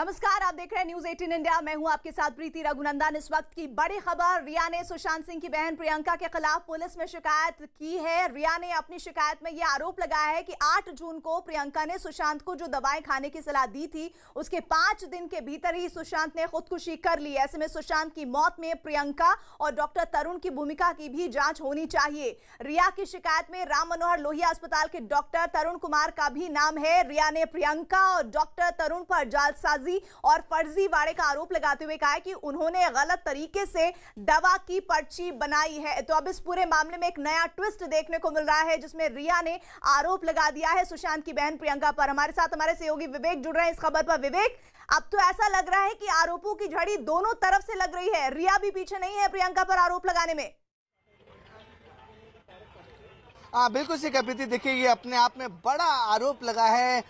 नमस्कार, आप देख रहे हैं न्यूज 18 इंडिया। मैं हूं आपके साथ प्रीति रघुनंदन। इस वक्त की बड़ी खबर, रिया ने सुशांत सिंह की बहन प्रियंका के खिलाफ पुलिस में शिकायत की है। रिया ने अपनी शिकायत में यह आरोप लगाया है कि 8 जून को प्रियंका ने सुशांत को जो दवाएं खाने की सलाह दी थी, उसके 5 दिन के भीतर ही सुशांत ने खुदकुशी कर ली। ऐसे में सुशांत की मौत में प्रियंका और डॉक्टर तरुण की भूमिका की भी जांच होनी चाहिए। रिया की शिकायत में राम मनोहर लोहिया अस्पताल के डॉक्टर तरुण कुमार का भी नाम है। रिया ने प्रियंका और डॉक्टर तरुण पर जालसाजी और फर्जीवाड़े का आरोप लगाते हुए कहा है कि उन्होंने गलत तरीके से दवा की पर्ची बनाई है। तो अब इस पूरे मामले में एक नया ट्विस्ट देखने को मिल रहा है, जिसमें रिया ने आरोप लगा दिया है सुशांत की बहन प्रियंका पर। हमारे साथ हमारे सहयोगी विवेक जुड़ रहे हैं इस खबर पर। विवेक, अब तो ऐसा लग रहा है कि आरोपों की झड़ी दोनों तरफ से लग रही है। रिया भी पीछे नहीं है प्रियंका पर आरोप लगाने में। बिल्कुल सही प्रीति, देखिए ये अपने आप में बड़ा आरोप लगा है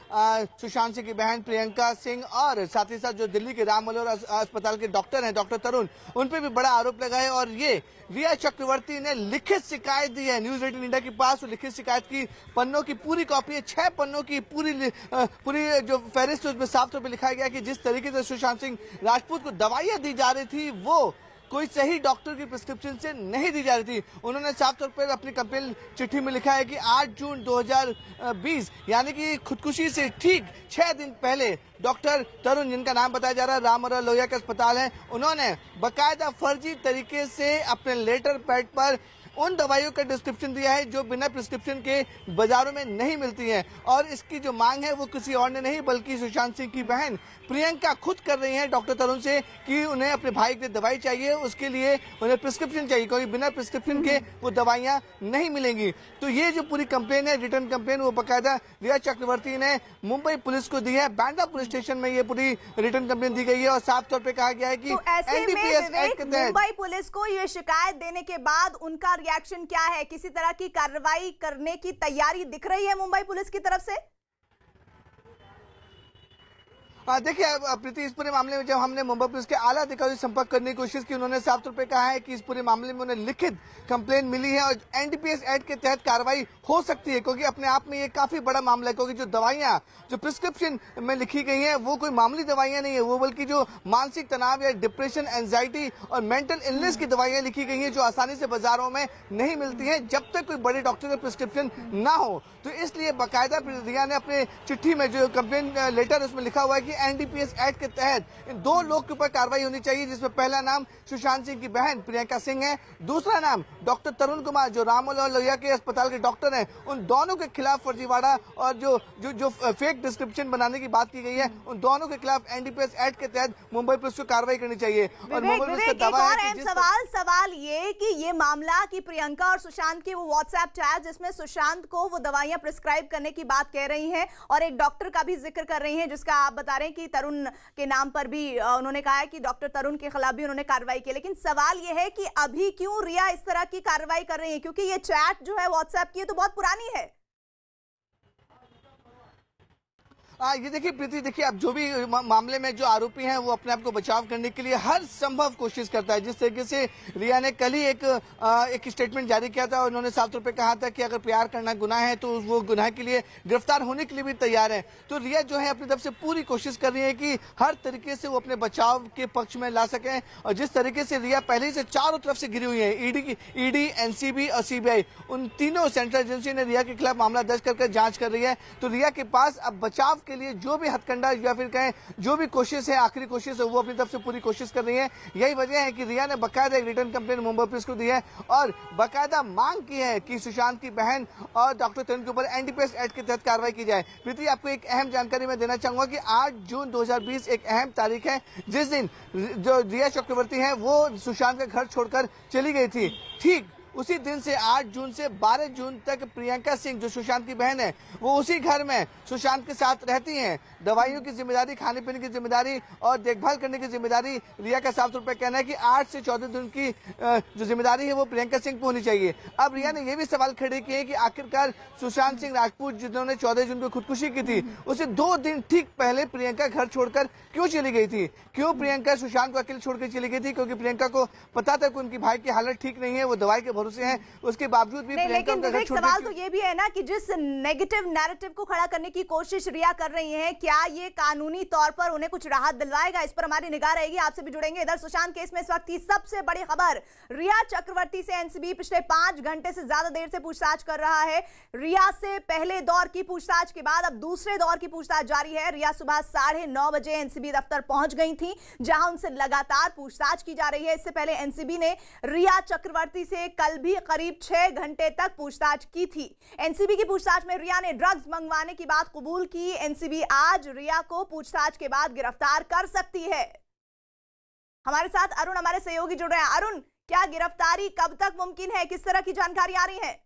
सुशांत सिंह की बहन प्रियंका सिंह और साथ ही साथ जो दिल्ली के राम मनोहर अस्पताल के डॉक्टर हैं डॉक्टर तरुण, उन पे भी बड़ा आरोप लगा है। और ये रिया चक्रवर्ती ने लिखित शिकायत दी है न्यूज 18 इंडिया के पास। लिखित शिकायत की पन्नों की पूरी कॉपी है, 6 पन्नों की पूरी जो फहरिस्त है उसमें साफ तौर पर लिखा गया कि जिस तरीके से सुशांत सिंह राजपूत को दवाइयां दी जा रही थी वो कोई सही डॉक्टर की प्रिस्क्रिप्शन से नहीं दी जा रही थी। उन्होंने साफ तौर पर अपनी कंप्लेन चिट्ठी में लिखा है कि 8 जून 2020 यानी कि खुदकुशी से ठीक 6 दिन पहले डॉक्टर तरुण, जिनका नाम बताया जा रहा है राम मनोहर लोहिया का अस्पताल है, उन्होंने बकायदा फर्जी तरीके से अपने लेटर पैड पर उन दवाइयों का डिस्क्रिप्शन दिया है जो बिना प्रिस्क्रिप्शन के बाजारों में नहीं मिलती हैं। और इसकी जो मांग है वो किसी और ने नहीं बल्कि सुशांत सिंह की बहन प्रियंका खुद कर रही है डॉक्टर तरुण से कि उन्हें अपने भाई की दवाई चाहिए, उसके लिए उन्हें प्रिस्क्रिप्शन चाहिए, क्योंकि बिना प्रिस्क्रिप्शन के वो दवाइयां नहीं मिलेंगी। तो ये जो पूरी कंप्लेन है, रिटर्न कंप्लेन, वो बाकायदा रिया चक्रवर्ती ने मुंबई पुलिस को दी है। बांद्रा पुलिस स्टेशन में ये पूरी रिटर्न कंप्लेन दी गई है और साफ तौर पर कहा गया है कि एनडीपीएस एक्ट के तहत मुंबई पुलिस को ये शिकायत देने के बाद उनका रिएक्शन क्या है? किसी तरह की कार्रवाई करने की तैयारी दिख रही है मुंबई पुलिस की तरफ से? देखिए प्रीति, इस पूरे मामले में जब हमने मुंबई पुलिस के आला अधिकारी से संपर्क करने की कोशिश की, उन्होंने साफ तौर पे कहा है कि इस पूरे मामले में उन्हें लिखित कंप्लेन मिली है और एनडीपीएस एक्ट के तहत कार्रवाई हो सकती है, क्योंकि अपने आप में ये काफी बड़ा मामला है। क्योंकि जो दवाइयां जो प्रिस्क्रिप्शन में लिखी गई है वो कोई मामूली दवाइयां नहीं है, वो बल्कि जो मानसिक तनाव या डिप्रेशन, एंजाइटी और मेंटल इलनेस की दवाइयां लिखी गई हैं जो आसानी से बाजारों में नहीं मिलती है जब तक कोई बड़े डॉक्टर का प्रिस्क्रिप्शन ना हो। तो इसलिए बाकायदा रिया ने अपने चिट्ठी में जो कंप्लेन लेटर उसमें लिखा हुआ है कि एनडीपीएस एक्ट के तहत इन 2 लोग के ऊपर कार्रवाई होनी चाहिए, जिसमें पहला नाम सुशांत सिंह की बहन प्रियंका सिंह है, दूसरा नाम डॉक्टर तरुण कुमार जो राम मनोहर लोहिया के अस्पताल के डॉक्टर हैं। उन दोनों के खिलाफ फर्जीवाड़ा और जो फेक डिस्क्रिप्शन बनाने की बात की गई है, उन दोनों के खिलाफ एनडीपीएस एक्ट के तहत मुंबई पुलिस को कार्रवाई करनी चाहिए। और मुंबई पुलिस का दावा है कि सवाल ये कि ये मामला कि प्रियंका और सुशांत की वो व्हाट्सएप चैट जिसमें सुशांत को वो दवाइयां प्रिस्क्राइब करने की बात कह रही हैं और एक डॉक्टर का भी जिक्र कर रही हैं, जिसका आप बता रहे हैं कि तरुण के नाम पर भी उन्होंने कहा है कि डॉक्टर तरुण के खिलाफ भी उन्होंने कार्रवाई की। लेकिन सवाल यह है कि अभी क्यों रिया इस तरह की कार्रवाई कर रही है, क्योंकि ये चैट जो है व्हाट्सएप की तो बहुत पुरानी है। ये देखिए प्रीति, देखिए अब जो भी मामले में जो आरोपी हैं वो अपने आप को बचाव करने के लिए हर संभव कोशिश करता है। जिस तरीके से रिया ने कल ही एक स्टेटमेंट जारी किया था और उन्होंने साफ तौर पे कहा था कि अगर प्यार करना गुनाह है तो वो गुनाह के लिए गिरफ्तार होने के लिए भी तैयार है। तो रिया जो है अपनी तरफ से पूरी कोशिश कर रही है कि हर तरीके से वो अपने बचाव के पक्ष में ला सके। और जिस तरीके से रिया पहले से चारों तरफ से घिरी हुई है, ईडी, एनसीबी और सीबीआई, उन तीनों सेंट्रल एजेंसी ने रिया के खिलाफ मामला दर्ज कर जांच कर रही है। तो रिया के पास अब बचाव के लिए जो भी हथकंडा या फिर कहें जो भी कोशिश है, आखिरी कोशिश है, वो अपनी तरफ से पूरी कोशिश कर रही है। यही वजह है कि रिया ने बकायदा एक रिटर्न कंप्लेन मुंबई पुलिस को दी है और बकायदा मांग की है कि सुशांत की बहन और डॉक्टर तरुण के ऊपर एनडीपीएस एक्ट के तहत कार्रवाई की जाए। प्रीति, आपको एक अहम जानकारी मैं देना चाहूंगा कि 8 जून 2020 एक अहम तारीख है जिस दिन जो रिया चक्रवर्ती है वो सुशांत का घर छोड़कर चली गई थी। ठीक उसी दिन से 8 जून से 12 जून तक प्रियंका सिंह जो सुशांत की बहन है वो उसी घर में सुशांत के साथ रहती हैं। दवाइयों की जिम्मेदारी, खाने पीने की जिम्मेदारी और देखभाल करने की जिम्मेदारी रिया का साफ तौर पर कहना है कि 8 से 14 दिन की जो जिम्मेदारी है वो प्रियंका सिंह को होनी चाहिए। अब रिया ने यह भी सवाल खड़े किए कि आखिरकार सुशांत सिंह राजपूत जिन्होंने 14 जून को खुदकुशी की थी उसे 2 दिन ठीक पहले प्रियंका घर छोड़कर क्यों चली गई थी? क्यों प्रियंका सुशांत को अकेले छोड़कर चली गई थी? क्योंकि प्रियंका को पता था कि उनकी भाई की हालत ठीक नहीं है, वो दवाई के भरोसे हैं, उसके बावजूद भी नहीं, प्रियंका लेकिन उनका घर विवेक, छोड़ने सवाल की- तो ये भी है ना कि जिस नेगेटिव नैरेटिव को खड़ा करने की कोशिश रिया कर रही है, क्या ये कानूनी तौर पर उन्हें कुछ राहत दिलवाएगा? इस पर हमारी निगाह रहेगी। आपसे भी जुड़ेंगे। इधर सुशांत केस में इस वक्त की सबसे बड़ी खबर, रिया चक्रवर्ती से एनसीबी पिछले 5 घंटे से ज्यादा देर से पूछताछ कर रहा है। रिया से पहले दौर की पूछताछ के बाद अब दूसरे दौर की पूछताछ जारी है। रिया सुबह 9:30 बजे एनसीबी दफ्तर पहुंच गई थी, जहां उनसे लगातार पूछताछ की जा रही है। इससे पहले एनसीबी ने रिया चक्रवर्ती से कल भी करीब 6 घंटे तक पूछताछ की थी। एनसीबी की पूछताछ में रिया ने ड्रग्स मंगवाने की बात कबूल की। एनसीबी आज रिया को पूछताछ के बाद गिरफ्तार कर सकती है। हमारे साथ अरुण, हमारे सहयोगी, जुड़ रहे हैं। अरुण, क्या गिरफ्तारी कब तक मुमकिन है? किस तरह की जानकारी आ रही है?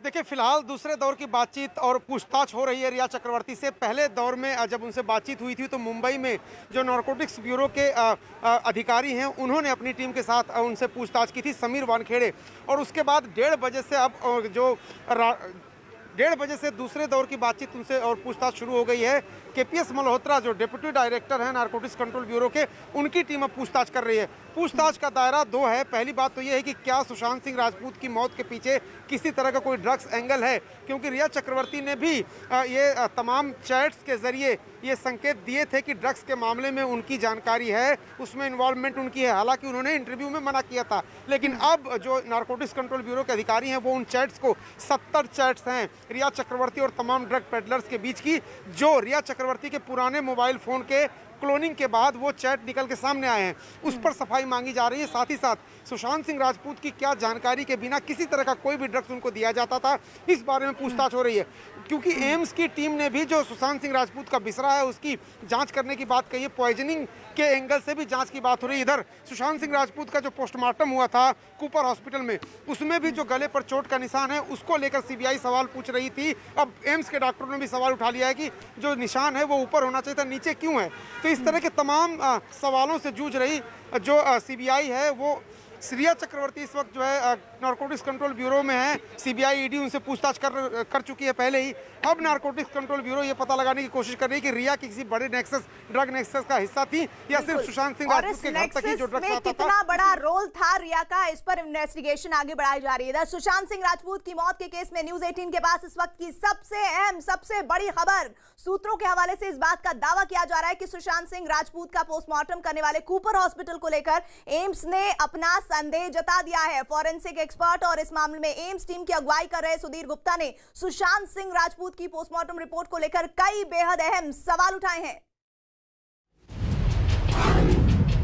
देखिए, फिलहाल दूसरे दौर की बातचीत और पूछताछ हो रही है रिया चक्रवर्ती से। पहले दौर में जब उनसे बातचीत हुई थी तो मुंबई में जो नारकोटिक्स ब्यूरो के अधिकारी हैं, उन्होंने अपनी टीम के साथ उनसे पूछताछ की थी, समीर वानखेड़े। और उसके बाद 1:30 बजे से अब जो 1:30 बजे से दूसरे दौर की बातचीत उनसे और पूछताछ शुरू हो गई है। केपीएस मल्होत्रा जो डिप्टी डायरेक्टर हैं नारकोटिक्स कंट्रोल ब्यूरो के, उनकी टीम अब पूछताछ कर रही है। पूछताछ का दायरा 2 है। पहली बात तो ये है कि क्या सुशांत सिंह राजपूत की मौत के पीछे किसी तरह का कोई ड्रग्स एंगल है, क्योंकि रिया चक्रवर्ती ने भी ये तमाम चैट्स के जरिए ये संकेत दिए थे कि ड्रग्स के मामले में उनकी जानकारी है, उसमें इन्वॉल्वमेंट उनकी है। हालांकि उन्होंने इंटरव्यू में मना किया था, लेकिन अब जो नारकोटिक्स कंट्रोल ब्यूरो के अधिकारी हैं वो उन चैट्स को, 70 चैट्स हैं रिया चक्रवर्ती और तमाम ड्रग पेडलर्स के बीच की, जो रिया चक्रवर्ती के पुराने मोबाइल फोन के क्लोनिंग के बाद वो चैट निकल के सामने आए हैं, उस पर सफाई मांगी जा रही है। साथ ही साथ सुशांत सिंह राजपूत की क्या जानकारी के बिना किसी तरह का कोई भी ड्रग्स उनको दिया जाता था, इस बारे में पूछताछ हो रही है। क्योंकि एम्स की टीम ने भी जो सुशांत सिंह राजपूत का बिसरा है उसकी जांच करने की बात कही है, पॉइजनिंग के एंगल से भी जांच की बात हो रही है। इधर सुशांत सिंह राजपूत का जो पोस्टमार्टम हुआ था कूपर हॉस्पिटल में, उसमें भी जो गले पर चोट का निशान है उसको लेकर सीबीआई सवाल पूछ रही थी। अब एम्स के डॉक्टरों ने भी सवाल उठा लिया है कि जो निशान है वो ऊपर होना चाहिए था, नीचे क्यों है। तो इस तरह के तमाम सवालों से जूझ रही जो सीबीआई है, वो रिया चक्रवर्ती इस वक्त जो है नारकोटिक्स कंट्रोल ब्यूरो में है। सीबीआई ईडी उनसे पूछताछ कर चुकी है पहले ही। अब नारकोटिक्स कंट्रोल ब्यूरो ये पता लगाने की कोशिश कर रही है कि रिया किसी बड़े ड्रग नेक्सस का हिस्सा थी या सिर्फ सुशांत सिंह राजपूत के घर तक ही जो ड्रग्स आता था। कितना बड़ा रोल था रिया का, इस पर इन्वेस्टिगेशन आगे बढ़ाई जा रही है। सुशांत सिंह राजपूत की मौत के केस में न्यूज 18 के पास इस वक्त की सबसे अहम, सबसे बड़ी खबर, सूत्रों के हवाले से इस बात का दावा किया जा रहा है कि सुशांत सिंह राजपूत का पोस्टमार्टम करने वाले कूपर हॉस्पिटल को लेकर एम्स ने अपना संदेह जता दिया है। फॉरेंसिक एक्सपर्ट और इस मामले में एम्स टीम की अगुवाई कर रहे सुधीर गुप्ता ने सुशांत सिंह राजपूत की पोस्टमार्टम रिपोर्ट को लेकर कई बेहद अहम सवाल उठाए हैं।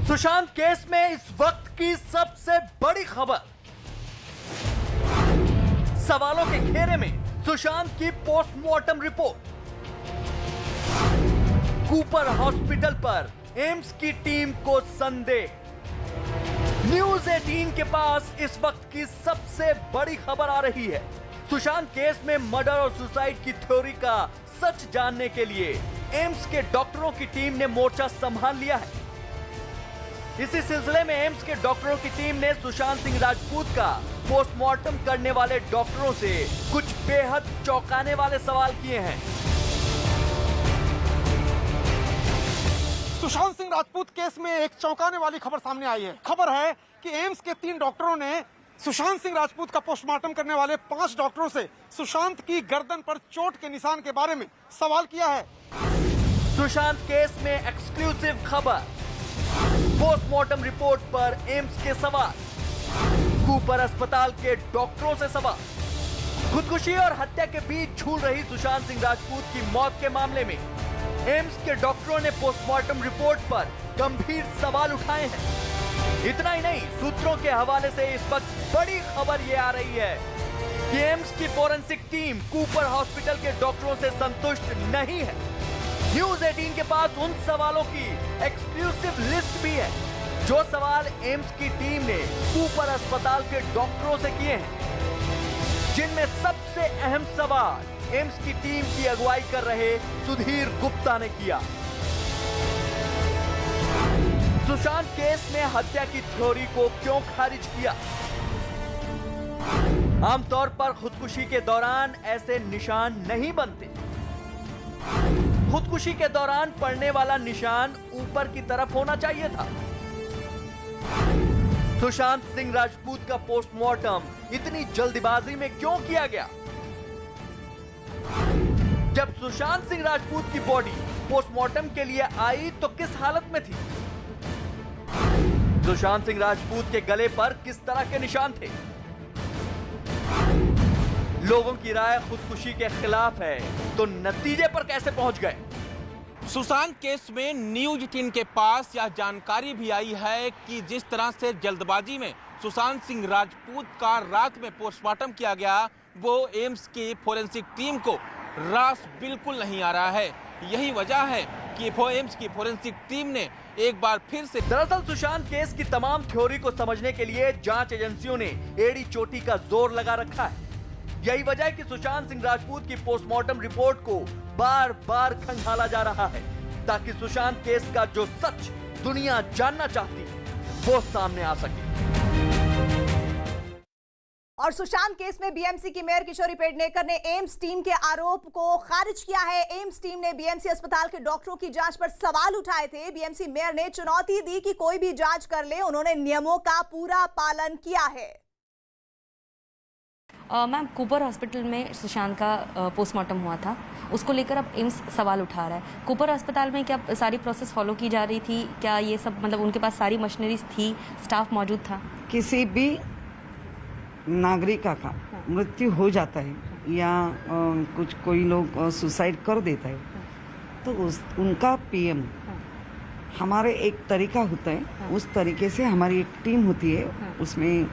सुशांत केस में इस वक्त की सबसे बड़ी खबर, सवालों के घेरे में सुशांत की पोस्टमार्टम रिपोर्ट। कूपर हॉस्पिटल पर एम्स की टीम को संदेह। न्यूज 18 के पास इस वक्त की सबसे बड़ी खबर आ रही है। सुशांत केस में मर्डर और सुसाइड की थ्योरी का सच जानने के लिए एम्स के डॉक्टरों की टीम ने मोर्चा संभाल लिया है। इसी सिलसिले में एम्स के डॉक्टरों की टीम ने सुशांत सिंह राजपूत का पोस्टमार्टम करने वाले डॉक्टरों से कुछ बेहद चौंकाने वाले सवाल किए हैं। सुशांत सिंह राजपूत केस में एक चौंकाने वाली खबर सामने आई है। खबर है कि एम्स के 3 डॉक्टरों ने सुशांत सिंह राजपूत का पोस्टमार्टम करने वाले 5 डॉक्टरों से सुशांत की गर्दन पर चोट के निशान के बारे में सवाल किया है। सुशांत केस में एक्सक्लूसिव खबर, पोस्टमार्टम रिपोर्ट पर एम्स के सवाल, कूपर अस्पताल के डॉक्टरों से सवाल। खुदकुशी और हत्या के बीच झूल रही सुशांत सिंह राजपूत की मौत के मामले में एम्स के डॉक्टरों ने पोस्टमार्टम रिपोर्ट पर गंभीर सवाल उठाए हैं। इतना ही नहीं, सूत्रों के हवाले से इस वक्त बड़ी खबर यह आ रही है कि एम्स की फोरेंसिक टीम कूपर हॉस्पिटल के डॉक्टरों से संतुष्ट नहीं है। न्यूज 18 के पास उन सवालों की एक्सक्लूसिव लिस्ट भी है जो सवाल एम्स की टीम ने कूपर अस्पताल के डॉक्टरों से किए हैं, जिनमें सबसे अहम सवाल एम्स की टीम की अगुवाई कर रहे सुधीर गुप्ता ने किया। सुशांत केस में हत्या की थ्योरी को क्यों खारिज किया? आमतौर पर खुदकुशी के दौरान ऐसे निशान नहीं बनते। खुदकुशी के दौरान पड़ने वाला निशान ऊपर की तरफ होना चाहिए था। सुशांत सिंह राजपूत का पोस्टमार्टम इतनी जल्दबाजी में क्यों किया गया? जब सुशांत सिंह राजपूत की बॉडी पोस्टमार्टम के लिए आई तो किस हालत में थी? सुशांत सिंह राजपूत के गले पर किस तरह के निशान थे? लोगों की राय खुदकुशी के खिलाफ है, तो नतीजे पर कैसे पहुंच गए? सुशांत केस में न्यूज 18 के पास यह जानकारी भी आई है कि जिस तरह से जल्दबाजी में सुशांत सिंह राजपूत का रात में पोस्टमार्टम किया गया, वो एम्स की फोरेंसिक टीम को रास बिल्कुल नहीं आ रहा है। यही वजह है कि एम्स की फोरेंसिक टीम ने एक बार फिर से दरअसल सुशांत केस की तमाम थ्योरी को समझने के लिए जांच एजेंसियों ने एड़ी चोटी का जोर लगा रखा है। यही वजह है कि सुशांत सिंह राजपूत की पोस्टमार्टम रिपोर्ट को बार बार खंगाला जा रहा है, ताकि सुशांत केस का जो सच दुनिया जानना चाहती है वो सामने आ सके। और सुशांत केस में बीएमसी की मेयर किशोरी पेडनेकर ने एम्स टीम के आरोप को खारिज किया है। एम्स टीम ने बीएमसी अस्पताल के डॉक्टरों की जांच पर सवाल उठाए थे। बीएमसी मेयर ने चुनौती दी कि कोई भी जांच कर ले, उन्होंने नियमों का पूरा पालन किया है। मैम, कूपर हॉस्पिटल में सुशांत का पोस्टमार्टम हुआ था, उसको लेकर अब एम्स सवाल उठा रहा है। कूपर अस्पताल में क्या सारी प्रोसेस फॉलो की जा रही थी? क्या ये सब मतलब उनके पास सारी मशीनरीज थी, स्टाफ मौजूद था? किसी भी नागरिक का मृत्यु हो जाता है या कोई लोग सुसाइड कर देता है, तो उनका पीएम हमारे एक तरीका होता है, उस तरीके से हमारी एक टीम होती है, उसमें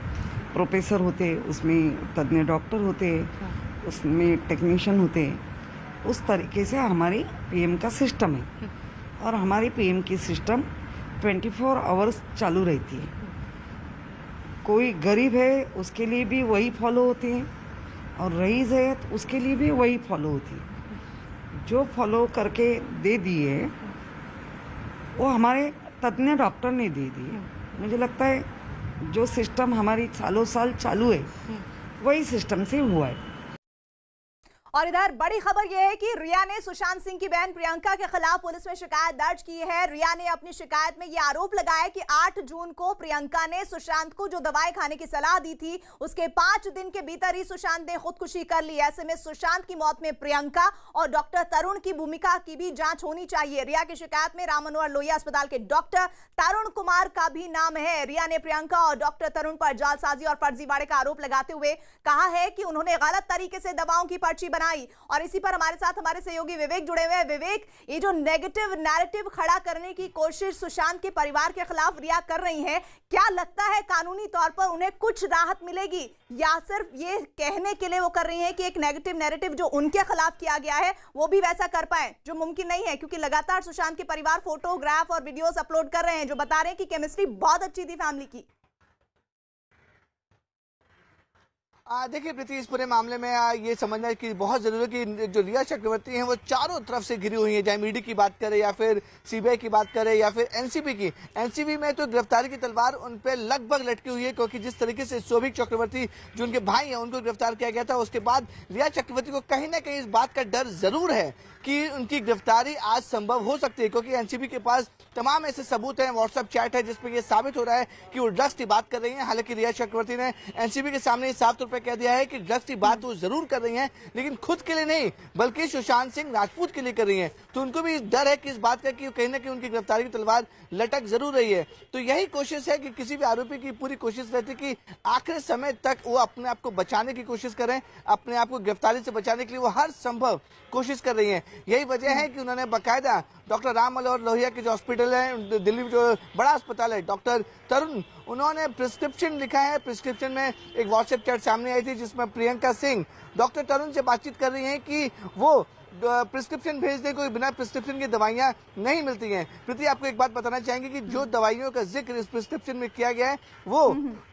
प्रोफेसर होते हैं, उसमें तज्ञ डॉक्टर होते हैं, उसमें टेक्नीशियन होते हैं। उस तरीके से हमारी पीएम का सिस्टम है और हमारी पीएम की सिस्टम 24 आवर्स चालू रहती है। कोई गरीब है उसके लिए भी वही फॉलो होते हैं और रईस है तो उसके लिए भी वही फॉलो होती है। जो फॉलो करके दे दिए वो हमारे तज्ञ डॉक्टर ने दे दिए। मुझे लगता है जो सिस्टम हमारी सालों साल चालू है वही सिस्टम से हुआ है। और इधर बड़ी खबर यह है कि रिया ने सुशांत सिंह की बहन प्रियंका के खिलाफ पुलिस में शिकायत दर्ज की है। रिया ने अपनी शिकायत में यह आरोप लगाया कि 8 जून को प्रियंका ने सुशांत को जो दवाई खाने की सलाह दी थी, उसके 5 दिन के भीतर ही सुशांत ने खुदकुशी कर ली। ऐसे में सुशांत की मौत में प्रियंका और डॉक्टर तरुण की भूमिका की भी जांच होनी चाहिए। रिया की शिकायत में राम मनोहर लोहिया अस्पताल के डॉक्टर तरुण कुमार का भी नाम है। रिया ने प्रियंका और डॉक्टर तरुण पर जालसाजी और फर्जीवाड़े का आरोप लगाते हुए कहा है कि उन्होंने गलत तरीके से दवाओं की पर्ची बनाई। और इसी पर हमारे साथ हमारे सहयोगी विवेक जुड़े हुए हैं। विवेक, ये जो नेगेटिव नैरेटिव खड़ा करने की कोशिश सुशांत के परिवार के खिलाफ रिया कर रही है, क्या लगता है कानूनी तौर पर उन्हें कुछ राहत मिलेगी या सिर्फ ये कहने के लिए वो कर रही है कि एक नेगेटिव नैरेटिव जो उनके खिलाफ किया गया है वो भी वैसा कर पाए, जो मुमकिन नहीं है? क्योंकि लगातार सुशांत के परिवार फोटोग्राफ और वीडियोस अपलोड कर रहे हैं जो बता रहे हैं कि केमिस्ट्री बहुत अच्छी थी फैमिली की। देखिए प्रीति, इस पूरे मामले में ये समझना कि बहुत जरूरी है कि जो रिया चक्रवर्ती हैं वो चारों तरफ से घिरी हुई हैं, चाहे ईडी की बात करें या फिर सीबीआई की बात करें या फिर एनसीबी की। एनसीबी में तो गिरफ्तारी की तलवार उन पे लगभग लटकी हुई है, क्योंकि जिस तरीके से शोभिक चक्रवर्ती जो उनके भाई हैं उनको गिरफ्तार किया गया था, उसके बाद रिया चक्रवर्ती को कहीं ना कहीं इस बात का डर जरूर है कि उनकी गिरफ्तारी आज संभव हो सकती है, क्योंकि एनसीबी के पास तमाम ऐसे सबूत हैं, व्हाट्सएप चैट है जिसपे ये साबित हो रहा है कि वो ड्रग्स की बात कर रही हैं। हालांकि रिया चक्रवर्ती ने एनसीबी के सामने साफ तौर पर कह दिया है कि ड्रग्स की बात वो जरूर कर रही हैं, लेकिन खुद के लिए नहीं बल्कि सुशांत सिंह राजपूत के लिए कर रही हैं। तो उनको भी डर है कि इस बात का कि कहीं ना कहीं उनकी गिरफ्तारी की तलवार लटक जरूर रही है। तो यही कोशिश है कि किसी भी आरोपी की पूरी कोशिश रहती है कि आखिरी समय तक वो अपने आप को बचाने की कोशिश करें, अपने आप को गिरफ्तारी से बचाने के लिए वो हर संभव कोशिश कर रही हैं। यही वजह है कि उन्होंने बाकायदा डॉक्टर राम मनोहर लोहिया के जो हॉस्पिटल है, दिल्ली में जो बड़ा अस्पताल है, डॉक्टर तरुण, उन्होंने प्रिस्क्रिप्शन लिखा है। प्रिस्क्रिप्शन में एक व्हाट्सएप चैट सामने आई थी जिसमें प्रियंका सिंह डॉक्टर तरुण से बातचीत कर रही हैं कि वो प्रिस्क्रिप्शन भेज दे, कोई बिना प्रिस्क्रिप्शन की दवाइयां नहीं मिलती हैं। प्रीति, आपको एक बात बताना चाहेंगे कि जो दवाइयों का जिक्र इस प्रिस्क्रिप्शन में किया गया है वो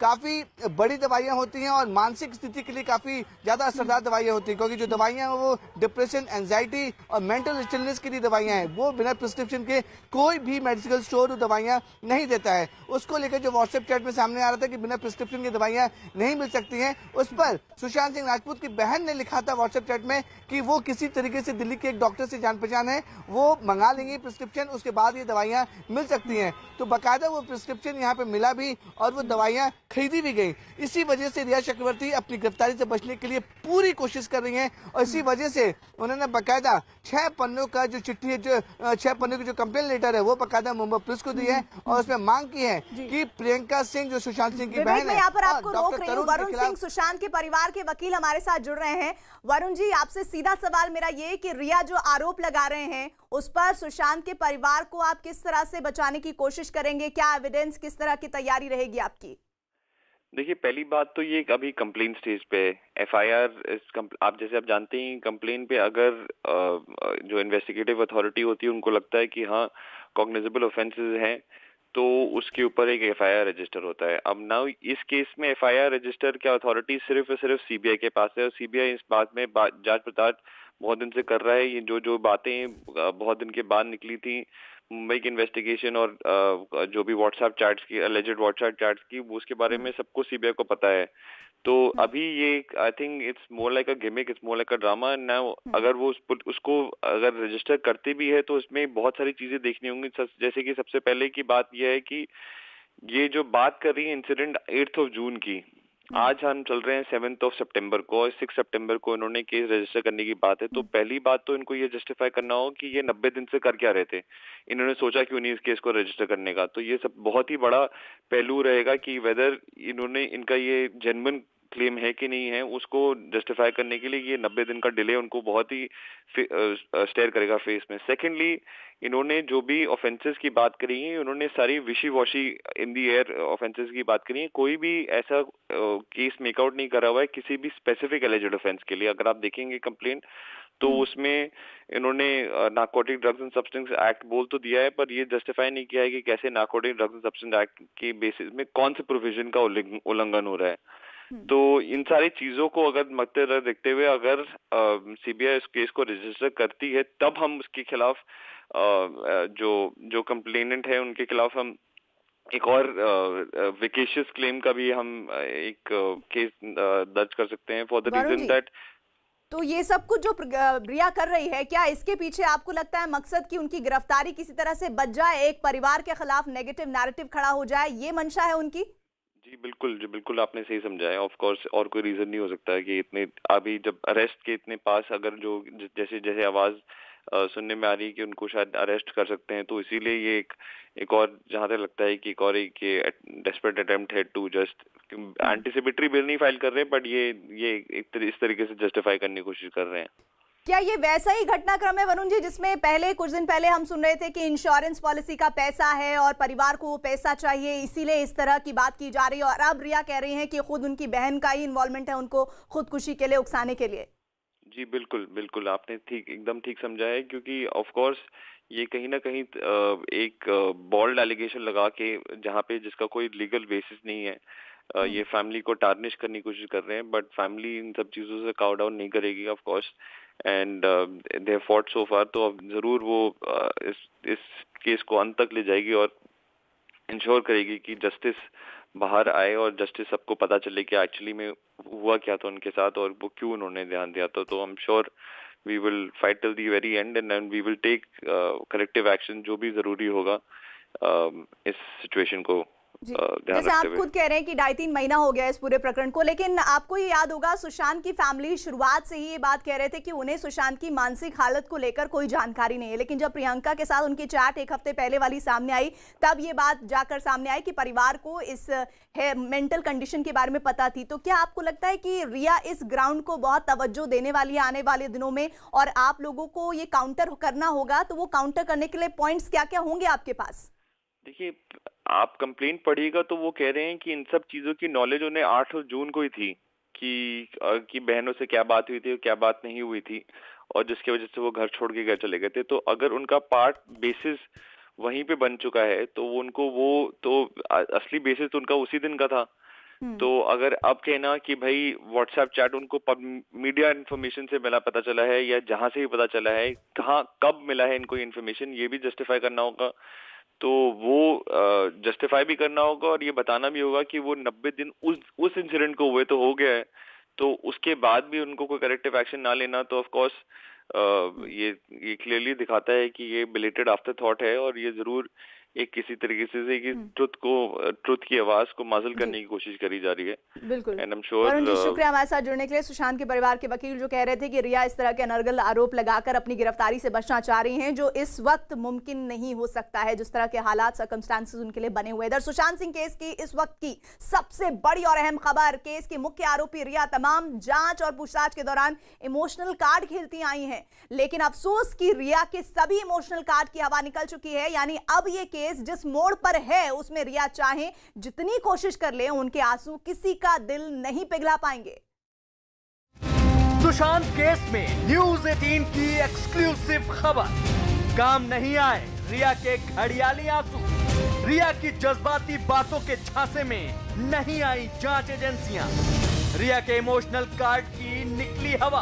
काफी बड़ी दवाइयां होती हैं और मानसिक स्थिति के लिए काफी ज्यादा असरदार दवाइयां होती हैं, क्योंकि जो दवाइयां हैं वो डिप्रेशन, एंजाइटी और मेंटल स्टिलनेस के लिए दवाइयां हैं। वो बिना प्रिस्क्रिप्शन के कोई भी मेडिकल स्टोर दवाइयां नहीं देता है। उसको लेकर जो व्हाट्सएप चैट में सामने आ रहा था कि बिना प्रिस्क्रिप्शन की दवाइयां नहीं मिल सकती हैं, उस पर सुशांत सिंह राजपूत की बहन ने लिखा था व्हाट्सएप चैट में कि वो किसी तरीके से दिल्ली के एक डॉक्टर से जान पहचान है, वो मंगा लेंगे प्रिस्क्रिप्शन, उसके बाद ये दवाइयाँ मिल सकती हैं। तो बाकायदा वो प्रिस्क्रिप्शन यहाँ पे मिला भी और वो दवाइयाँ खरीदी भी गई। इसी वजह से रिया चक्रवर्ती अपनी गिरफ्तारी से बचने के लिए पूरी कोशिश कर रही हैं और इसी वजह से उन्होंने बाकायदा 6 पन्नों का जो चिट्ठी है, जो 6 पन्नों की जो कंप्लेन लेटर है, वो बाकायदा मुंबई पुलिस को दी है और उसमें मांग की है कि प्रियंका सिंह जो सुशांत सिंह की विवेक, बहन मैं है, यहाँ पर और आपको डॉक्टर रोक रही हूँ। तरुण के वरुण खिलाफ सिंह, सुशांत के परिवार के वकील हमारे साथ जुड़ रहे हैं। वरुण जी, आपसे सीधा सवाल मेरा ये कि रिया जो आरोप लगा रहे हैं उस पर सुशांत के परिवार को आप किस तरह से बचाने की कोशिश करेंगे? क्या एविडेंस, किस तरह की तैयारी रहेगी आपकी? देखिए, पहली बात तो ये अभी कंप्लेन स्टेज पे है। एफआईआर आप जैसे आप जानते हैं, कंप्लेन पे अगर जो इन्वेस्टिगेटिव अथॉरिटी होती है उनको लगता है कि हाँ कॉग्निजेबल ऑफेंसेस हैं, तो उसके ऊपर एक एफआईआर रजिस्टर होता है। अब नाउ इस केस में एफआईआर रजिस्टर की अथॉरिटी सिर्फ और सिर्फ सीबीआई के पास है और सीबीआई इस बात में जांच पड़ताल बहुत दिन से कर रहा है। ये जो बातें बहुत दिन के बाद निकली थी मुंबई की इन्वेस्टिगेशन और जो भी व्हाट्सएप चैट्स की, अलेजेड व्हाट्सएप चैट्स की, वो उसके बारे में सबको सीबीआई को पता है। तो अभी ये I think it's more like a gimmick, it's more like a drama. Now अगर वो उसको अगर रजिस्टर करते भी है तो इसमें बहुत सारी चीजें देखनी होंगी। जैसे कि सबसे पहले की बात यह है कि ये जो बात कर रही है इंसिडेंट 8 जून की, आज हम चल रहे हैं 7 सितंबर को और 6 सितंबर को इन्होंने केस रजिस्टर करने की बात है। तो पहली बात तो इनको ये जस्टिफाई करना हो कि ये 90 दिन से कर क्या रहे थे, इन्होंने सोचा क्यों नहीं इस केस को रजिस्टर करने का। तो ये सब बहुत ही बड़ा पहलू रहेगा कि वेदर इनका ये जेन्युइन क्लेम है कि नहीं है, उसको जस्टिफाई करने के लिए ये 90 दिन का डिले उनको बहुत ही स्टेयर करेगा फेस में। सेकेंडली, इन्होंने जो भी ऑफेंसेस की बात करी है, उन्होंने सारी विशी वॉशी इन दी एयर ऑफेंसेस की बात करी है। कोई भी ऐसा केस मेकआउट नहीं करा हुआ है किसी भी स्पेसिफिक एलिजिड ऑफेंस के लिए। अगर आप देखेंगे कंप्लेंट तो उसमें इन्होंने narcotic drugs and substance act बोल तो दिया है, पर ये जस्टिफाई नहीं किया है कि कैसे narcotic drugs and substance act के बेसिस में कौन से प्रोविजन का उल्लंघन हो रहा है। तो इन सारी चीजों को अगर मद्देनजर देखते हुए अगर सीबीआई इस केस को रजिस्टर करती है, तब हम उसके खिलाफ जो कंप्लेनेंट है उनके खिलाफ हम एक और विकेशियस क्लेम का भी हम एक केस दर्ज कर सकते हैं फॉर द रीजन दैट। तो ये सब कुछ जो रिया कर रही है, क्या इसके पीछे आपको लगता है मकसद कि उनकी गिरफ्तारी किसी तरह से बच जाए, एक परिवार के खिलाफ नेगेटिव नैरेटिव खड़ा हो जाए, ये मंशा है उनकी? जी बिल्कुल आपने सही समझा है। ऑफ कोर्स और कोई रीजन नहीं हो सकता है कि इतने अभी जब अरेस्ट के इतने पास अगर जो जैसे जैसे आवाज सुनने में आ रही है कि उनको शायद अरेस्ट कर सकते हैं, तो इसीलिए ये एक और जहां तक लगता है कि एक और एक डेस्परेट अटेम्प्ट है टू जस्ट एंटिसिपेटरी बिल नहीं फाइल कर रहे, बट ये इस तरीके से जस्टिफाई करने की कोशिश कर रहे हैं। क्या ये वैसा ही घटनाक्रम है वरुण जी जिसमें पहले कुछ दिन पहले हम सुन रहे थे कि इंश्योरेंस पॉलिसी का पैसा है और परिवार को वो पैसा चाहिए, इसीलिए इस तरह की बात की जा रही है, और अब रिया कह रही हैं कि खुद उनकी बहन का ही इन्वॉल्वमेंट है उनको खुदकुशी के लिए उकसाने के लिए? जी बिल्कुल आपने एकदम ठीक समझा है, क्योंकि ऑफ कोर्स ये कहीं ना कहीं एक बॉल्ड एलिगेशन लगा के जहाँ पे जिसका कोई लीगल बेसिस नहीं है, ये फैमिली को टार्निश करने की कोशिश कर रहे हैं, बट फैमिली इन सब चीजों से काउ डाउन नहीं करेगी of course, and they fought so far. तो अब जरूर वो इस केस को अंत तक ले जाएगी और इंश्योर करेगी कि जस्टिस बाहर आए और जस्टिस सबको पता चले कि एक्चुअली में हुआ क्या था उनके साथ और वो क्यों उन्होंने ध्यान दिया था। तो I am sure we will fight till the very end and we will take corrective action जो भी जरूरी होगा इस सिचुएशन को जैसे आप खुद कह रहे हैं कि 2.5-3 महीना हो गया इस पूरे प्रकरण को, लेकिन आपको ये याद होगा सुशांत की फैमिली शुरुआत से ही ये बात कह रहे थे कि उन्हें सुशांत की मानसिक हालत को लेकर कोई जानकारी नहीं है, लेकिन जब प्रियंका के साथ उनकी चैट एक हफ्ते पहले वाली सामने आई, तब ये बात जाकर सामने आई कि परिवार को इस मेंटल कंडीशन के बारे में पता थी। तो क्या आपको लगता है कि रिया इस ग्राउंड को बहुत तवज्जो देने वाली है आने वाले दिनों में, और आप लोगों को ये काउंटर करना होगा, तो वो काउंटर करने के लिए पॉइंट्स क्या क्या होंगे आपके पास? देखिए, आप कंप्लेंट पढ़िएगा तो वो कह रहे हैं कि इन सब चीजों की नॉलेज उन्हें 8 जून को ही थी कि बहनों से क्या बात हुई थी और क्या बात नहीं हुई थी, और जिसकी वजह से वो घर छोड़ के घर चले गए थे। तो अगर उनका पार्ट बेसिस वहीं पे बन चुका है तो उनको वो तो असली बेसिस तो उनका उसी दिन का था। तो अगर अब कहना कि भाई व्हाट्सएप चैट उनको मीडिया इन्फॉर्मेशन से मिला, पता चला है, या जहां से भी पता चला है, कहाँ कब मिला है इनको इन्फॉर्मेशन, ये भी जस्टिफाई करना होगा। तो वो जस्टिफाई भी करना होगा और ये बताना भी होगा कि वो 90 दिन उस इंसिडेंट को हुए तो हो गया है, तो उसके बाद भी उनको कोई करेक्टिव एक्शन ना लेना, तो ऑफ कोर्स ये क्लियरली दिखाता है कि ये बिलेटेड आफ्टर थॉट है और ये जरूर एक किसी तरीके से कि ट्रुथ की आवाज को मजल करने की कोशिश करी जा रही है। बिल्कुल। And I am sure. Varun ji, शुक्रिया हमारे साथ जुड़ने के लिए। सुशांत के परिवार के वकील जो कह रहे थे कि रिया इस तरह के अनर्गल आरोप लगाकर अपनी गिरफ्तारी से बचना चाह रही हैं, जो इस वक्त मुमकिन नहीं हो सकता है, जिस तरह के हालात सर्कमस्टांसेस उनके लिए बने हुए। इधर सुशांत सिंह केस की इस वक्त की सबसे बड़ी और अहम खबर, केस की मुख्य आरोपी रिया तमाम जांच और पूछताछ के दौरान इमोशनल कार्ड खेलती आई हैं, लेकिन अफसोस की रिया के सभी इमोशनल कार्ड की हवा निकल चुकी है। यानी अब ये केस जिस मोड़ पर है उसमें रिया चाहे जितनी कोशिश कर ले, उनके आंसू किसी का दिल नहीं पिघला पाएंगे। सुशांत केस में न्यूज़ 18 की एक्सक्लूसिव खबर, काम नहीं आए रिया के घड़ियाली आंसू, रिया की जज्बाती बातों के झांसे में नहीं आई जांच एजेंसियां, रिया के इमोशनल कार्ड की निकली हवा।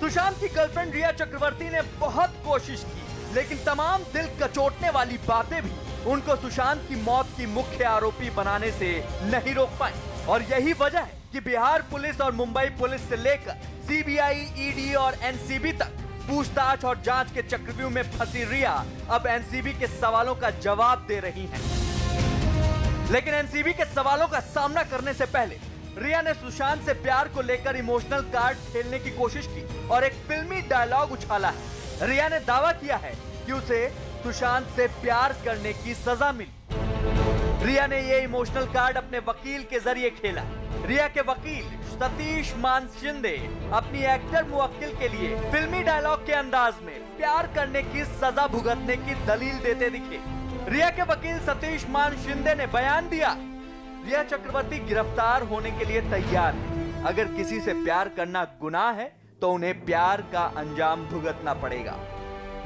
सुशांत की गर्लफ्रेंड रिया चक्रवर्ती ने बहुत कोशिश की, लेकिन तमाम दिल कचोटने वाली बातें भी उनको सुशांत की मौत की मुख्य आरोपी बनाने से नहीं रोक पाई। और यही वजह है कि बिहार पुलिस और मुंबई पुलिस से लेकर सीबीआई, ईडी और एनसीबी तक पूछताछ और जांच के चक्रव्यूह में फंसी रिया अब एनसीबी के सवालों का जवाब दे रही हैं। लेकिन एनसीबी के सवालों का सामना करने से पहले रिया ने सुशांत से प्यार को लेकर इमोशनल कार्ड खेलने की कोशिश की और एक फिल्मी डायलॉग उछाला है। रिया ने दावा किया है कि उसे सुशांत से प्यार करने की सजा मिली। रिया ने ये इमोशनल कार्ड अपने वकील के जरिए खेला। रिया के वकील सतीश मान शिंदे अपनी एक्टर मुवक्किल के लिए फिल्मी डायलॉग के अंदाज में प्यार करने की सजा भुगतने की दलील देते दिखे। रिया के वकील सतीश मान शिंदे ने बयान दिया, रिया चक्रवर्ती गिरफ्तार होने के लिए तैयार है। अगर किसी से प्यार करना गुनाह है तो उन्हें प्यार का अंजाम भुगतना पड़ेगा।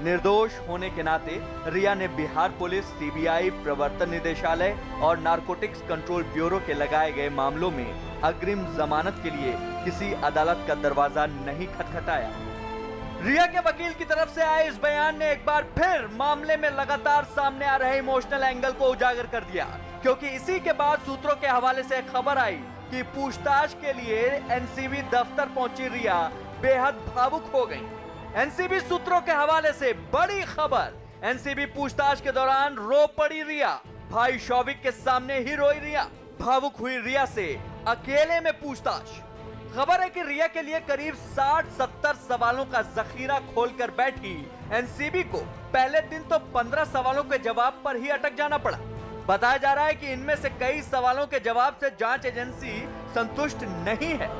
निर्दोष होने के नाते रिया ने बिहार पुलिस, सीबीआई, प्रवर्तन निदेशालय और नारकोटिक्स कंट्रोल ब्यूरो के लगाए गए मामलों में अग्रिम जमानत के लिए किसी अदालत का दरवाजा नहीं खटखटाया। रिया के वकील की तरफ से आए इस बयान ने एक बार फिर मामले में लगातार सामने आ रहे इमोशनल एंगल को उजागर कर दिया, क्योंकि इसी के बाद सूत्रों के हवाले से खबर आई कि पूछताछ के लिए एनसीबी दफ्तर पहुंची रिया बेहद भावुक हो गई। एनसीबी सूत्रों के हवाले से बड़ी खबर, एनसीबी पूछताछ के दौरान रो पड़ी रिया, भाई शौविक के सामने ही रोई रिया। भावुक हुई रिया से अकेले में पूछताछ। खबर है कि रिया के लिए करीब 60-70 सवालों का जखीरा खोलकर बैठी एनसीबी को पहले दिन तो 15 सवालों के जवाब पर ही अटक जाना पड़ा। बताया जा रहा है कि इनमें से कई सवालों के जवाब से जांच एजेंसी संतुष्ट नहीं है।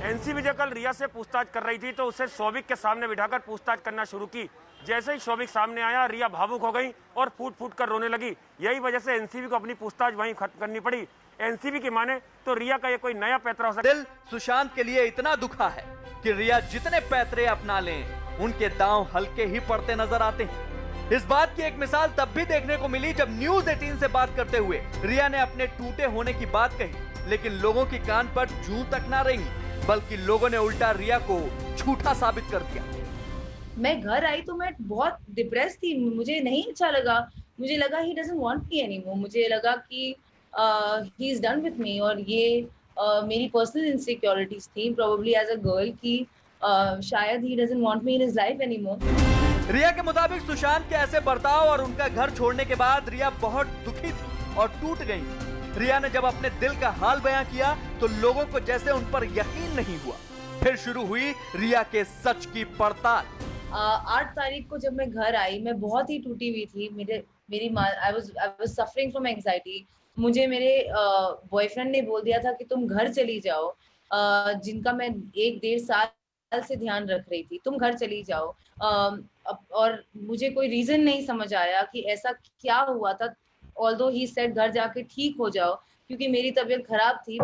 एनसीबी जब कल रिया से पूछताछ कर रही थी तो उसे शौविक के सामने बिठाकर पूछताछ करना शुरू की। जैसे ही शौविक सामने आया, रिया भावुक हो गई और फूट फूट कर रोने लगी। यही वजह से एनसीबी को अपनी पूछताछ वहीं खत्म करनी पड़ी। एनसीबी की माने तो रिया का ये कोई नया पैतरा हो सकता है। दिल सुशांत के लिए इतना दुखा है कि रिया जितने पैतरे अपना लें, उनके दांव हल्के ही पड़ते नजर आते हैं। इस बात की एक मिसाल तब भी देखने को मिली जब न्यूज़ 18 से बात करते हुए रिया ने अपने टूटे होने की बात कही, लेकिन लोगों की कान पर जूं तक ना रही, बल्कि लोगों ने उल्टा रिया को झूठा साबित कर दिया। मैं घर आई तो मैं बहुत डिप्रेस थी, मुझे नहीं अच्छा लगा। मुझे लगा he doesn't want me anymore. मुझे लगा कि he is done with me. और ये मेरी पर्सनल इनसिक्योरिटीज थी प्रोबेबली एज अ गर्ल कि शायद he doesn't want me in his life anymore. Riya के मुताबिक सुशांत के ऐसे बर्ताव और उनका घर छोड़ने के बाद रिया बहुत दुखी थी और टूट गई। रिया ने जब अपने दिल का हाल बयां किया तो लोगों को जैसे उन पर यकीन नहीं हुआ। फिर शुरू हुई रिया के सच की पड़ताल। 8 तारीख को जब मैं घर आई, मैं बहुत ही टूटी हुई थी। मेरी माँ I was suffering from anxiety. मुझे मेरे बॉयफ्रेंड ने बोल दिया था कि तुम घर चली जाओ, जिनका मैं 1-1.5 साल से ध्यान रख रही थी, तुम घर चली जाओ। और मुझे कोई रीजन नहीं समझ आया कि ऐसा क्या हुआ था। ऑल्दो ही सेड घर जाके ठीक हो जाओ, क्योंकि मेरी तबीयत खराब थी।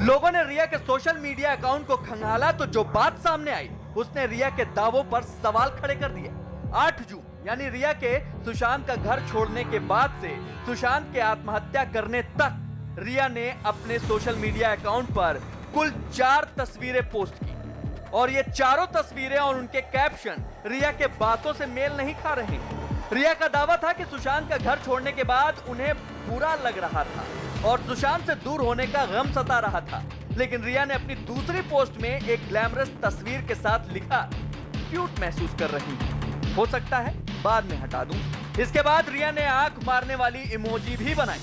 लोगों ने रिया के सोशल मीडिया अकाउंट को खंगाला तो जो बात सामने आई उसने रिया के दावों पर सवाल खड़े कर दिए। 8 जून यानी रिया के सुशांत का घर छोड़ने के बाद से सुशांत के आत्महत्या करने तक रिया ने अपने सोशल मीडिया अकाउंट पर कुल 4 तस्वीरें पोस्ट की, और ये चारों तस्वीरें और उनके कैप्शन रिया के बातों से मेल नहीं खा रहे। रिया का दावा था कि सुशांत का घर छोड़ने के बाद उन्हें बुरा लग रहा था और सुशांत से दूर होने का गम सता रहा था। लेकिन रिया ने अपनी दूसरी पोस्ट में एक ग्लैमरस तस्वीर के साथ लिखा, क्यूट महसूस कर रही हैं। हो सकता है बाद में हटा दूं। इसके बाद रिया ने आंख मारने वाली इमोजी भी बनाई।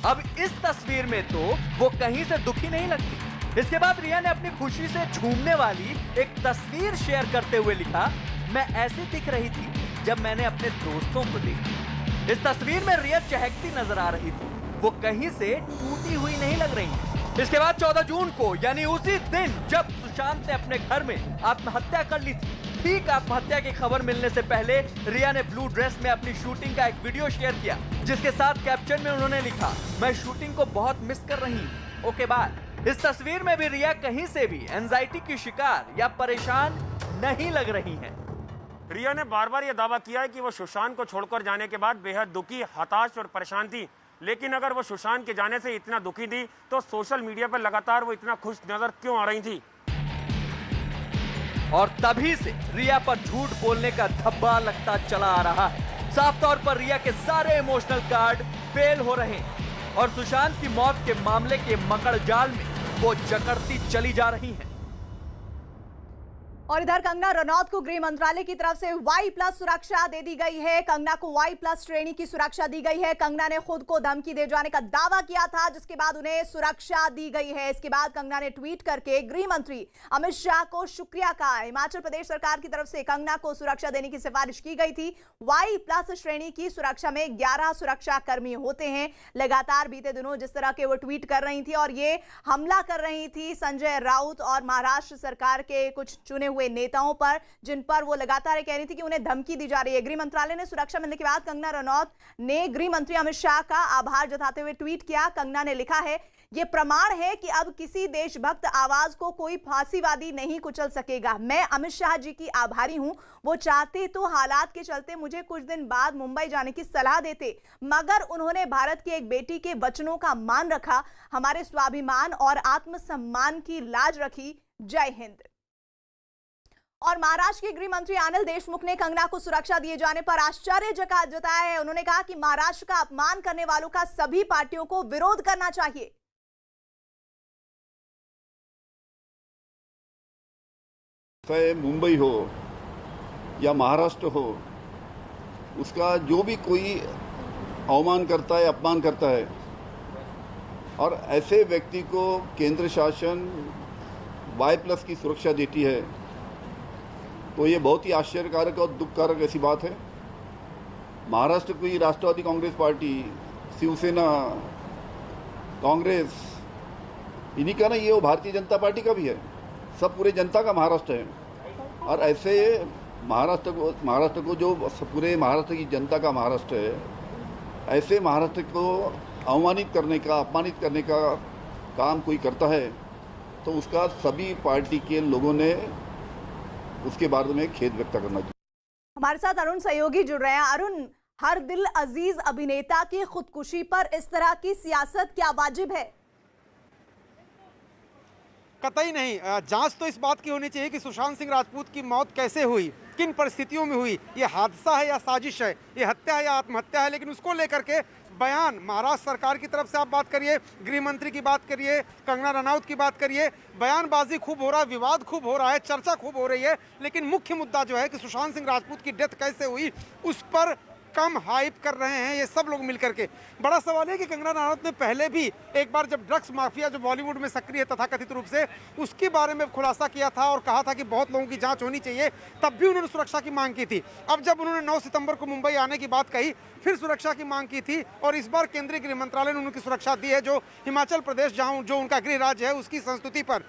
अब इस तस्वीर में तो वो कहीं से दुखी नहीं लगती। इसके बाद रिया ने अपनी खुशी से झूमने वाली एक तस्वीर शेयर करते हुए लिखा, मैं ऐसी दिख रही थी जब मैंने अपने दोस्तों को देखा। इस तस्वीर में रिया चहकती नजर आ रही थी, वो कहीं से टूटी हुई नहीं लग रही है। इसके बाद 14 जून को यानी उसी दिन जब सुशांत ने अपने घर में आत्महत्या कर ली थी, ठीक आत्महत्या की खबर मिलने से पहले रिया ने ब्लू ड्रेस में अपनी शूटिंग का एक वीडियो शेयर किया, जिसके साथ कैप्शन में उन्होंने लिखा, मैं शूटिंग को बहुत मिस कर रही हूँ, ओके बाय। इस तस्वीर में भी रिया कहीं से भी एंजाइटी की शिकार या परेशान नहीं लग रही हैं। रिया ने बार बार यह दावा किया है कि वो सुशांत को छोड़कर जाने के बाद बेहद दुखी, हताश और परेशान थी। लेकिन अगर वो सुशांत के जाने से इतना दुखी थी तो सोशल मीडिया पर लगातार वो इतना खुश नजर क्यों आ रही थी? और तभी से रिया पर झूठ बोलने का धब्बा लगता चला आ रहा है। साफ तौर पर रिया के सारे इमोशनल कार्ड फेल हो रहे हैं और सुशांत की मौत के मामले के मकड़ जाल में वो जकड़ती चली जा रही हैं। और इधर कंगना रनौत को गृह मंत्रालय की तरफ से Y+ सुरक्षा दे दी गई है। कंगना को Y+ श्रेणी की सुरक्षा दी गई है। कंगना ने खुद को धमकी दे जाने का दावा किया था, जिसके बाद उन्हें सुरक्षा दी गई है। इसके बाद कंगना ने ट्वीट करके गृह मंत्री अमित शाह को शुक्रिया कहा। हिमाचल प्रदेश सरकार की तरफ से कंगना को सुरक्षा देने की सिफारिश की गई थी। Y+ श्रेणी की सुरक्षा में 11 सुरक्षा कर्मी होते हैं। लगातार बीते दिनों जिस तरह के वो ट्वीट कर रही थी और ये हमला कर रही थी संजय राउत और महाराष्ट्र सरकार के कुछ चुने हुए नेताओं पर, जिन पर वो लगातार कह रही थी कि उन्हें धमकी दी जा रही है। गृह मंत्रालय ने सुरक्षा मिलने के बाद कंगना रनौत ने गृह मंत्री अमित शाह का आभार जताते हुए ट्वीट किया। कंगना ने लिखा है, ये प्रमाण है कि अब किसी देशभक्त आवाज को कोई फांसीवादी नहीं कुचल सकेगा। मैं अमित शाह जी की आभारी हूं। वो चाहते तो हालात के चलते मुझे कुछ दिन बाद मुंबई जाने की सलाह देते, मगर उन्होंने भारत की एक बेटी के वचनों का मान रखा, हमारे स्वाभिमान और आत्मसम्मान की लाज रखी। जय हिंद। और महाराष्ट्र के गृह मंत्री अनिल देशमुख ने कंगना को सुरक्षा दिए जाने पर आश्चर्य जताया है। उन्होंने कहा कि महाराष्ट्र का अपमान करने वालों का सभी पार्टियों को विरोध करना चाहिए। चाहे मुंबई हो या महाराष्ट्र हो, उसका जो भी कोई अवमान करता है, अपमान करता है, और ऐसे व्यक्ति को केंद्र शासन Y+ की सुरक्षा देती है, तो ये बहुत ही आश्चर्यकारक और दुखकारक ऐसी बात है। महाराष्ट्र की राष्ट्रवादी कांग्रेस पार्टी, शिवसेना, कांग्रेस, इन्हीं का नहीं, ये वो भारतीय जनता पार्टी का भी है, सब पूरे जनता का महाराष्ट्र है। और ऐसे महाराष्ट्र को जो पूरे महाराष्ट्र की जनता का महाराष्ट्र है, ऐसे महाराष्ट्र को अवमानित करने का, अपमानित करने का काम कोई करता है तो उसका सभी पार्टी के लोगों ने उसके बारे में खेद व्यक्त करना चाहिए। हमारे साथ अरुण सहयोगी जुड़ रहे हैं। अरुण, हर दिल अजीज अभिनेता की खुदकुशी पर इस तरह की सियासत क्या वाजिब है? कतई नहीं। जांच तो इस बात की होनी चाहिए कि सुशांत सिंह राजपूत की मौत कैसे हुई, किन परिस्थितियों में हुई, ये हादसा है या साजिश है, ये हत्या है या आत्महत्या है। लेकिन उसको लेकर के बयान महाराष्ट्र सरकार की तरफ से आप बात करिए, गृह मंत्री की बात करिए, कंगना रनौत की बात करिए, बयानबाजी खूब हो रहा है, विवाद खूब हो रहा है, चर्चा खूब हो रही है। लेकिन मुख्य मुद्दा जो है कि सुशांत सिंह राजपूत की डेथ कैसे हुई, उस पर कम हाइप कर रहे हैं ये सब लोग मिलकर के। बड़ा सवाल है कि कंगना रनौत ने पहले भी एक बार जब ड्रग्स माफिया जो बॉलीवुड में सक्रिय तथाकथित रूप से, उसके बारे में खुलासा किया था और कहा था कि बहुत लोगों की जांच होनी चाहिए, तब भी उन्होंने सुरक्षा की मांग की थी। अब जब उन्होंने 9 सितंबर को मुंबई आने की बात कही, फिर सुरक्षा की मांग की थी और इस बार केंद्रीय गृह मंत्रालय ने उनकी सुरक्षा दी है, जो हिमाचल प्रदेश जहाँ जो उनका गृह राज्य है उसकी संस्तुति पर।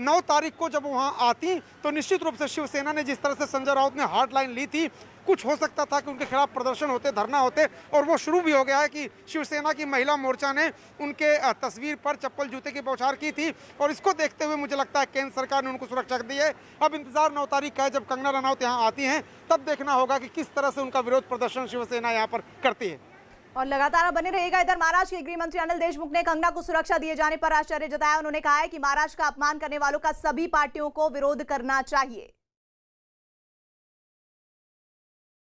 9 तारीख को जब वहाँ आती तो निश्चित रूप से शिवसेना ने जिस तरह से संजय राउत ने हार्ड लाइन ली थी, कुछ हो सकता था कि उनके खिलाफ प्रदर्शन होते, धरना होते, और वो शुरू भी हो गया है कि शिवसेना की महिला मोर्चा ने उनके तस्वीर पर चप्पल जूते की बौछार की थी। और इसको देखते हुए मुझे लगता है केंद्र सरकार ने उनको सुरक्षा दी है। अब इंतजार 9 तारीख का है, जब कंगना रनौत यहाँ आती हैं, तब देखना होगा कि किस तरह से उनका विरोध प्रदर्शन शिवसेना यहाँ पर करती है। और लगातार बने रहेगा। इधर महाराष्ट्र के गृह मंत्री अनिल देशमुख ने कंगना को सुरक्षा दिए जाने पर आश्चर्य जताया। उन्होंने कहा है कि महाराष्ट्र का अपमान करने वालों का सभी पार्टियों को विरोध करना चाहिए।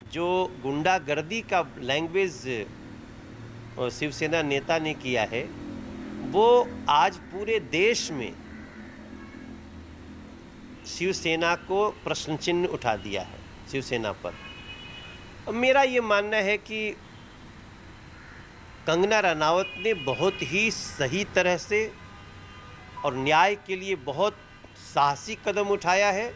जो गुंडागर्दी का लैंग्वेज शिवसेना नेता ने किया है, वो आज पूरे देश में शिवसेना को प्रश्न चिन्ह उठा दिया है शिवसेना पर। अब मेरा ये मानना है कि कंगना रनावत ने बहुत ही सही तरह से और न्याय के लिए बहुत साहसी कदम उठाया है।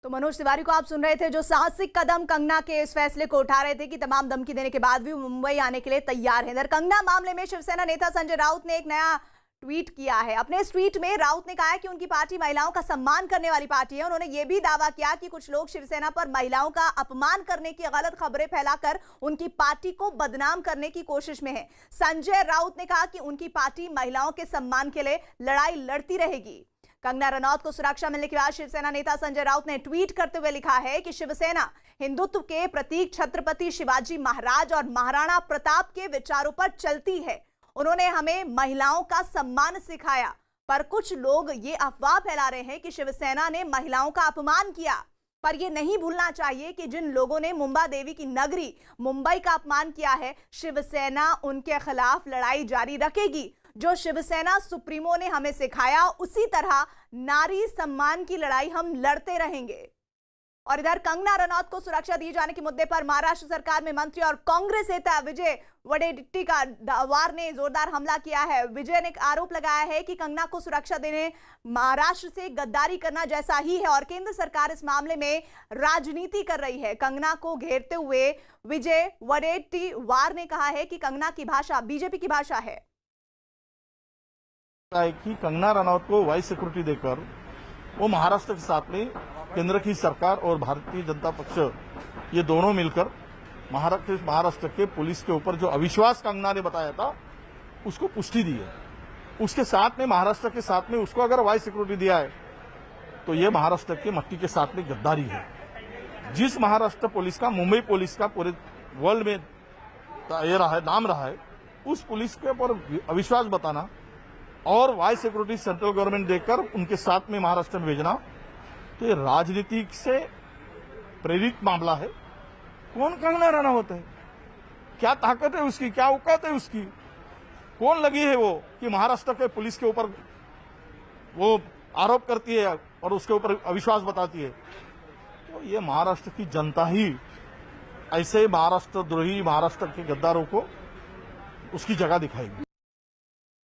तो मनोज तिवारी को आप सुन रहे थे, जो साहसिक कदम कंगना के इस फैसले को उठा रहे थे कि तमाम धमकी देने के बाद भी मुंबई आने के लिए तैयार है। इधर कंगना मामले में शिवसेना नेता संजय राउत ने एक नया ट्वीट किया है। अपने इस ट्वीट में राउत ने कहा है कि उनकी पार्टी महिलाओं का सम्मान करने वाली पार्टी है। उन्होंने ये भी दावा किया कि कुछ लोग शिवसेना पर महिलाओं का अपमान करने की गलत खबरें फैलाकर उनकी पार्टी को बदनाम करने की कोशिश में है। संजय राउत ने कहा कि उनकी पार्टी महिलाओं के सम्मान के लिए लड़ाई लड़ती रहेगी। कंगना रनौत को सुरक्षा मिलने के बाद शिवसेना नेता संजय राउत ने ट्वीट करते हुए लिखा है कि शिवसेना हिंदुत्व के प्रतीक छत्रपति शिवाजी महाराज और महाराणा प्रताप के विचारों पर चलती है। उन्होंने हमें महिलाओं का सम्मान सिखाया, पर कुछ लोग ये अफवाह फैला रहे हैं कि शिवसेना ने महिलाओं का अपमान किया। पर यह नहीं भूलना चाहिए कि जिन लोगों ने मुंबा देवी की नगरी मुंबई का अपमान किया है, शिवसेना उनके खिलाफ लड़ाई जारी रखेगी। जो शिवसेना सुप्रीमो ने हमें सिखाया, उसी तरह नारी सम्मान की लड़ाई हम लड़ते रहेंगे। और इधर कंगना रनौत को सुरक्षा दिए जाने के मुद्दे पर महाराष्ट्र सरकार में मंत्री और कांग्रेस नेता विजय वडेट्टीवार ने जोरदार हमला किया है। विजय ने आरोप लगाया है कि कंगना को सुरक्षा देने महाराष्ट्र से गद्दारी करना जैसा ही है और केंद्र सरकार इस मामले में राजनीति कर रही है। कंगना को घेरते हुए विजय वडेट्टीवार ने कहा है कि कंगना की भाषा बीजेपी की भाषा है। कि कंगना रनौत को वाइस सिक्योरिटी देकर वो महाराष्ट्र के साथ में केंद्र की सरकार और भारतीय जनता पक्ष ये दोनों मिलकर महाराष्ट्र के पुलिस के ऊपर जो अविश्वास कंगना ने बताया था उसको पुष्टि दी है। उसके साथ में महाराष्ट्र के साथ में उसको अगर वाइस सिक्योरिटी दिया है तो ये महाराष्ट्र के मट्टी के साथ में गद्दारी है। जिस महाराष्ट्र पुलिस का, मुंबई पुलिस का पूरे वर्ल्ड में ये रहा है, नाम रहा है, उस पुलिस के ऊपर अविश्वास बताना और वाइस सिक्योरिटी सेंट्रल गवर्नमेंट देकर उनके साथ में महाराष्ट्र में भेजना, तो ये राजनीतिक से प्रेरित मामला है। कौन कंगना रनौत है, क्या ताकत है उसकी, क्या औकात है उसकी, कौन लगी है वो कि महाराष्ट्र के पुलिस के ऊपर वो आरोप करती है और उसके ऊपर अविश्वास बताती है। तो ये महाराष्ट्र की जनता ही ऐसे महाराष्ट्र द्रोही, महाराष्ट्र के गद्दारों को उसकी जगह दिखाएगी।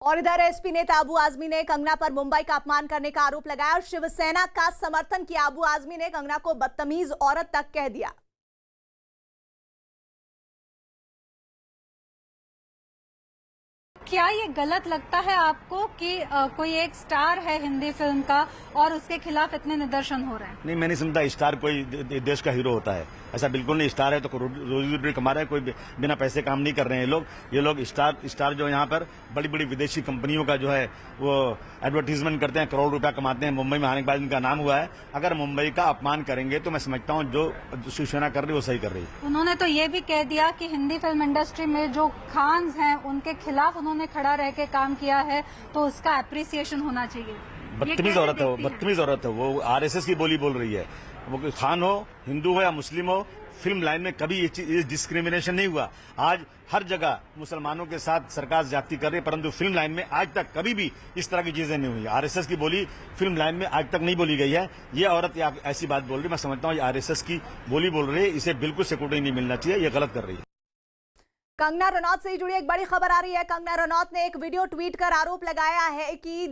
और इधर एसपी नेता अबू आजमी ने कंगना पर मुंबई का अपमान करने का आरोप लगाया और शिवसेना का समर्थन किया। अबू आजमी ने कंगना को बदतमीज औरत तक कह दिया। क्या ये गलत लगता है आपको कि कोई एक स्टार है हिंदी फिल्म का और उसके खिलाफ इतने निदर्शन हो रहे हैं? नहीं, मैं नहीं समझता स्टार कोई देश का हीरो होता है, ऐसा बिल्कुल नहीं। स्टार है तो रोजी रोटी कमा रहे हैं, कोई बिना पैसे काम नहीं कर रहे हैं ये लोग स्टार जो यहाँ पर बड़ी बड़ी विदेशी कंपनियों का जो है वो एडवर्टीजमेंट करते हैं, करोड़ रुपया कमाते हैं। मुंबई में आने के बाद इनका नाम हुआ है। अगर मुंबई का अपमान करेंगे तो मैं समझता हूँ जो शिवसेना कर रही है वो सही कर रही है। उन्होंने तो ये भी कह दिया कि हिंदी फिल्म इंडस्ट्री में जो खान्स हैं उनके खिलाफ उन्होंने खड़ा रह के काम किया है तो उसका अप्रिसिएशन होना चाहिए। बदतमीज औरत है वो आरएसएस की बोली बोल रही है। वो खान हो, हिंदू हो या मुस्लिम हो, फिल्म लाइन में कभी ये डिस्क्रिमिनेशन नहीं हुआ। आज हर जगह मुसलमानों के साथ सरकार ज्यादती कर रही है, परंतु फिल्म लाइन में आज तक कभी भी इस तरह की चीजें नहीं हुई। आरएसएस की बोली फिल्म लाइन में आज तक नहीं बोली गई है। ये औरत ऐसी बात बोल रही है, मैं समझता हूँ ये आरएसएस की बोली बोल रही है, इसे बिल्कुल सिक्योरिटी नहीं मिलना चाहिए, ये गलत कर रही है। कंगना रनौत से जुड़ी एक बड़ी खबर आ रही है। कंगना रनौत ने एक वीडियो ट्वीट कर आरोप लगाया है कि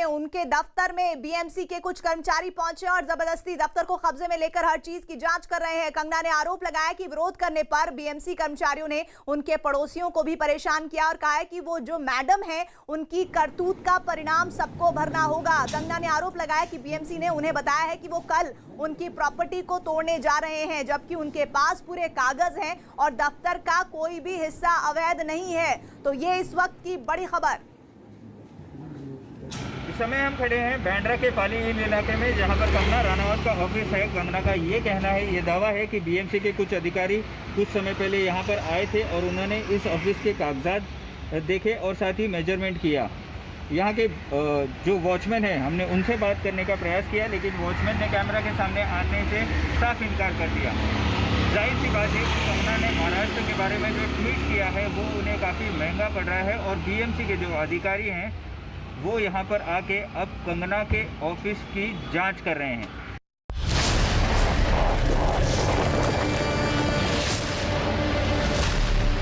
उनके दफ्तर में बीएमसी के कुछ कर्मचारी पहुंचे और जबरदस्ती दफ्तर को कब्जे में लेकर हर चीज की जांच कर रहे हैं। कंगना ने आरोप लगाया कि विरोध करने पर बीएमसी कर्मचारियों ने उनके पड़ोसियों को भी परेशान किया और कहा है कि वो जो मैडम है उनकी करतूत का परिणाम सबको भरना होगा। कंगना ने आरोप लगाया कि बीएमसी ने उन्हें बताया है कि वो कल उनकी प्रॉपर्टी को तोड़ने जा रहे हैं, जबकि उनके पास पूरे कागज हैं और दफ्तर का कोई भी हिस्सा अवैध नहीं है। तो ये इस वक्त की बड़ी खबर। इस समय हम खड़े हैं बांद्रा के पाली हिल इलाके में, जहां पर कंगना रनौत का ऑफिस है। कंगना का ये कहना है, ये दावा है कि बीएमसी के कुछ अधिकारी कुछ समय पहले यहां पर आए थे और उन्होंने इस ऑफिस के कागजात देखे और साथ ही मेजरमेंट किया। यहाँ के जो वॉचमैन है, हमने उनसे बात करने का प्रयास किया, लेकिन वॉचमैन ने कैमरा के सामने आने से साफ इनकार कर दिया। जाहिर सी बात है कि कंगना ने महाराष्ट्र के बारे में जो ट्वीट किया है वो उन्हें काफ़ी महंगा पड़ रहा है और बीएमसी के जो अधिकारी हैं वो यहाँ पर आके अब कंगना के ऑफिस की जांच कर रहे हैं।